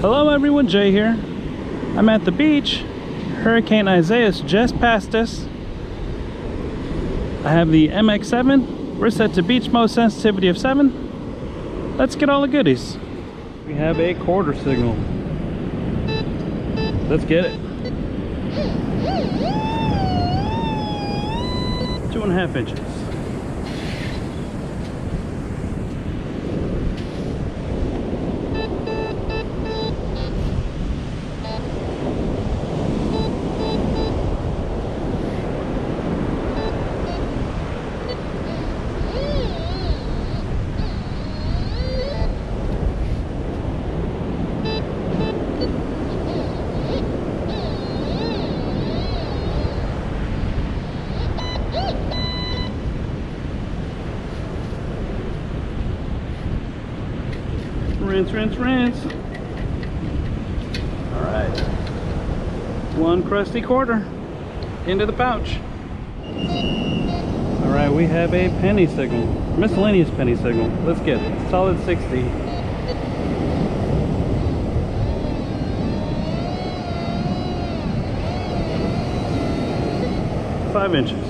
Hello everyone, Jay here. I'm at the beach. Hurricane Isaias just passed us. I have the MX7. We're set to beach mode, sensitivity of 7. Let's get all the goodies. We have a quarter signal. Let's get it. 2.5 inches. Rinse, rinse. All right. One crusty quarter into the pouch. All right, we have a penny signal, miscellaneous penny signal. Let's get it. Solid 60. Five inches.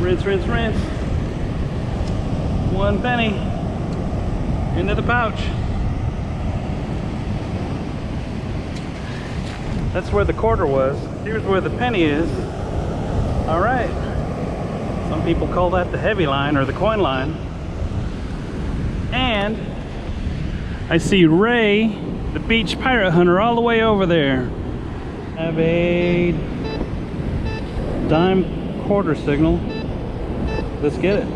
Rinse, rinse, rinse. 1 penny into the pouch. That's where the quarter was. Here's where the penny is. All right. Some people call that the heavy line or the coin line. And I see Ray, the beach pirate hunter, all the way over there. Have a dime quarter signal. Let's get it.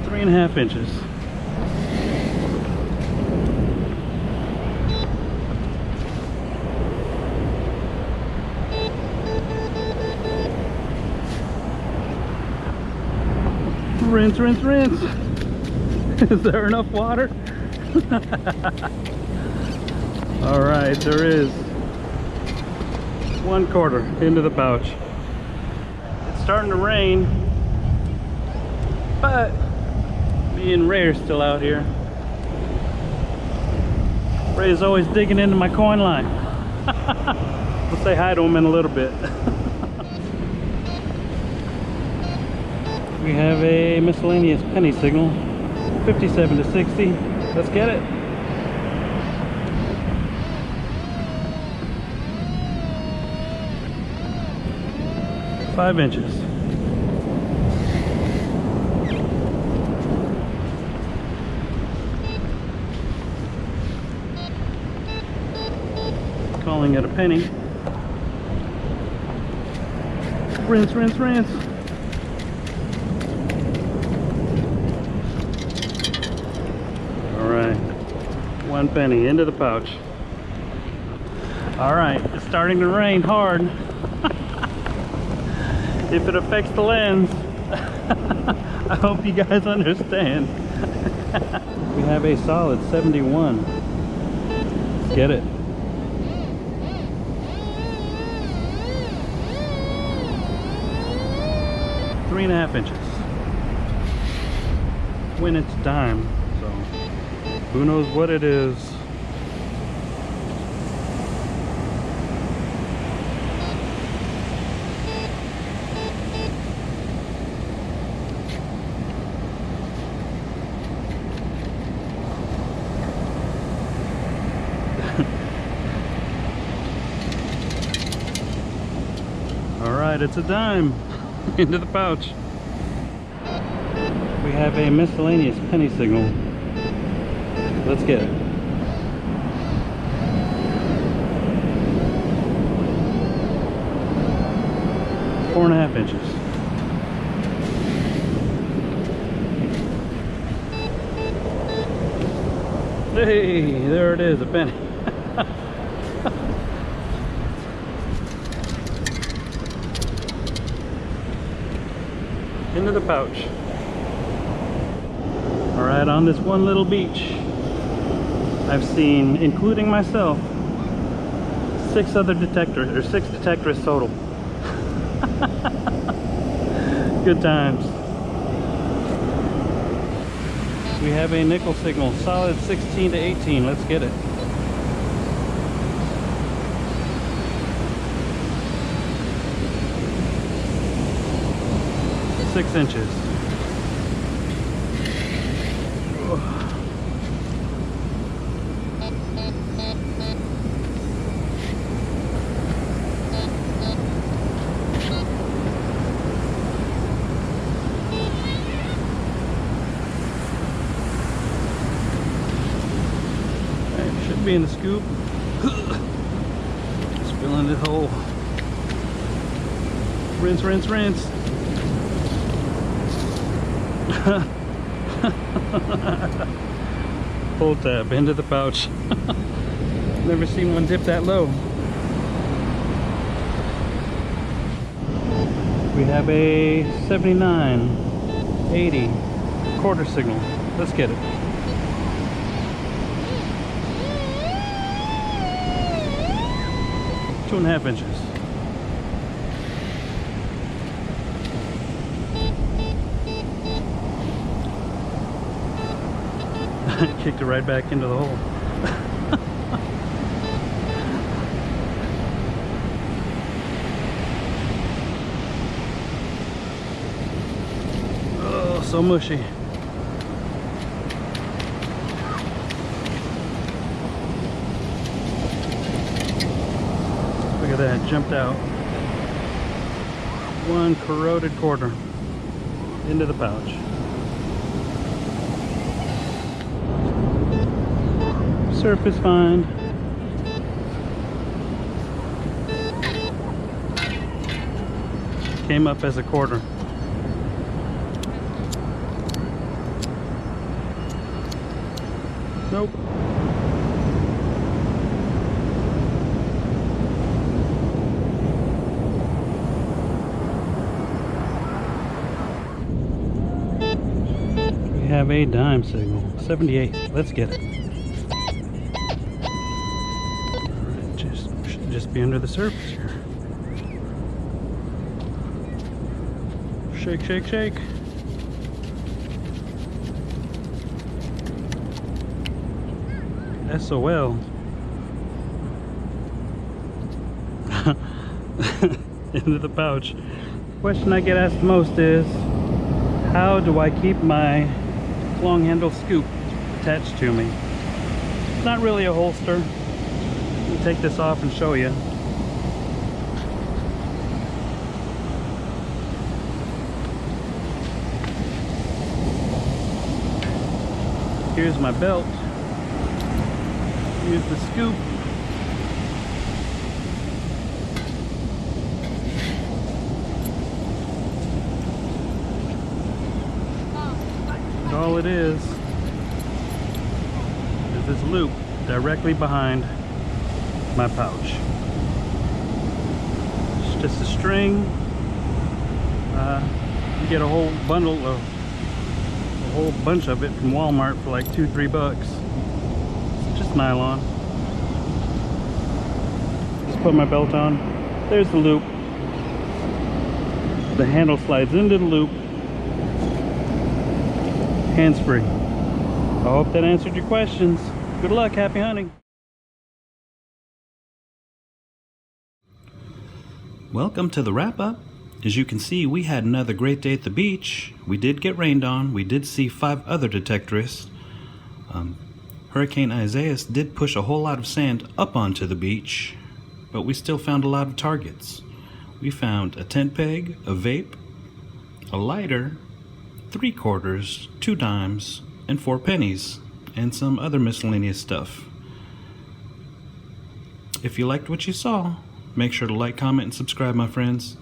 3.5 inches. Rinse, rinse, rinse. Is there enough water? All right, there is. 1/4 into the pouch. It's starting to rain, but me and Ray are still out here. Ray's always digging into my coin line. We'll say hi to him in a little bit. We have a miscellaneous penny signal, 57 to 60. Let's get it. 5 inches. Calling it a penny. Rinse, rinse, rinse. All right, 1 penny into the pouch. All right, it's starting to rain hard. If it affects the lens, I hope you guys understand. We have a solid 71. Let's get it. Three and a half inches. When it's dime, so who knows what it is. Alright, it's a dime into the pouch. We have a miscellaneous penny signal. Let's get it. 4.5 inches. Hey, there it is, a penny. into the pouch. Alright, on this one little beach, I've seen, including myself, 6 other detectors, or 6 detectorists total. Good times. We have a nickel signal, solid 16 to 18. Let's get it. Six inches. Should be in the scoop. Spilling it whole. Rinse, rinse, rinse. Pull tab into the pouch. Never seen one dip that low. We have a 79, 80 quarter signal. Let's get it. Two and a half inches. Kicked it right back into the hole. Oh, so mushy. Look at that, jumped out. One corroded quarter into the pouch. Surface find. Came up as a quarter. Nope. We have a dime signal, 78. Let's get it. Just be under the surface here. Shake, shake, shake. SOL. Into the pouch. Question I get asked most is, how do I keep my long handle scoop attached to me? It's not really a holster. Take this off and show you. Here's my belt. Here's the scoop. And all it is this loop directly behind my pouch. It's just a string. You get a whole bundle of a whole bunch of it from Walmart for like $2-3 bucks. It's just nylon. Just put my belt on. There's the loop. The handle slides into the loop. Hands-free. I hope that answered your questions. Good luck, happy hunting. Welcome to the wrap-up. As you can see, we had another great day at the beach. We did get rained on. We did see 5 other detectorists. Hurricane Isaias did push a whole lot of sand up onto the beach, but we still found a lot of targets. We found a tent peg, a vape, a lighter, 3 quarters, 2 dimes, and 4 pennies, and some other miscellaneous stuff. If you liked what you saw, make sure to like, comment, and subscribe, my friends.